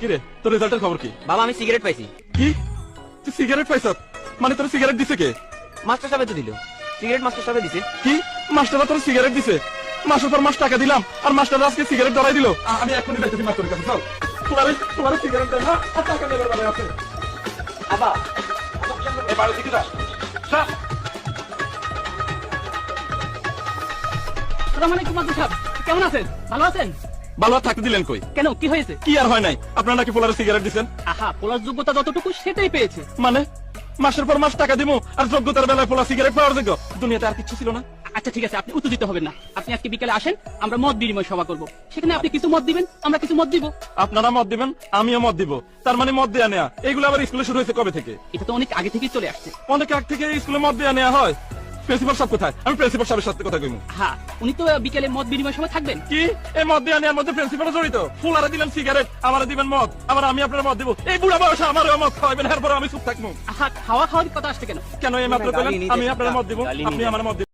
কিরে তোর রেজাল্টের খবর কি? বাবা আমি সিগারেট পাইছি। কি তুই সিগারেট পাইছ? মানে তোর সিগারেট দিছে কে? মাস্টার সাহেব তো দিল সিগারেট, মাস্টার সাহেব দিছে। কি মাস্টাররা তোর সিগারেট দিছে? মাসের পর মাস টাকা দিলাম আর মাস্টাররা আজকে সিগারেট ধরাই দিল। আমি এখনই যাইতেছি মাস্টারের কাছে। চল তোমার সিগারেট দেন না আর টাকা নেবার বেলায় আছে। আবা এবারে দিকে যা। আসসালামু আলাইকুম মাস্টার সাহেব, কেমন আছেন? ভালো আছেন? ভালো আর থাকতে দিলেন কই? কেন, কি হয়েছে? কি আর হয় নাই, আপনারা নাকি পোলারে সিগারেট দিচ্ছেন? আহা, পোলার যোগ্যতা যতটুকু সেটাই পেয়েছে। মানে মাসের পর মাস টাকা দিব আর যোগ্যতার বেলায় পোলা সিগারেট পাওয়ার যোগ্য? দুনিয়াতে আর কিছু ছিল না? আচ্ছা ঠিক আছে, আপনি উত্তেজিত হবেন না। আপনি আজকে বিকেলে আসেন, আমরা মত বিনিময় সভা করব। সেখানে আপনি কিছু মত দিবেন, আমরা কিছু মত দিব। আপনারা মত দিবেন, আমিও মত দিব। তার মানে মত দেয়া নেয়া এগুলো আবার স্কুলে শুরু হয়েছে কবে থেকে? এটা তো অনেক আগে থেকেই চলে আসছে। অনেক আগ থেকে স্কুলে মত দেয়া নেয়া হয়। প্রিন্সিপাল সাহেব কোথায়? আমি প্রিন্সিপাল সাহেবের সাথে কথা কইমু। হ্যাঁ, উনি তো বিকেলে মত বিনিময় সভা থাকবেন। কি এই মত দেয়া নেয়ার মধ্যে প্রিন্সিপাল জড়িত? ফুলারে দিলেন সিগারেট, আমারে দিবেন মদ, আবার আমি আপনার মত দিব। এই বুড়া বয়সে আমারও মত খাওয়াবেন, এরপর আমি চুপ থাকবো আহা, খাওয়া খাওয়ার কথা আসছে কেন? কেন? এই মাত্র বললেন আমি আপনার মত দিব, আপনি আমার মত দিবেন।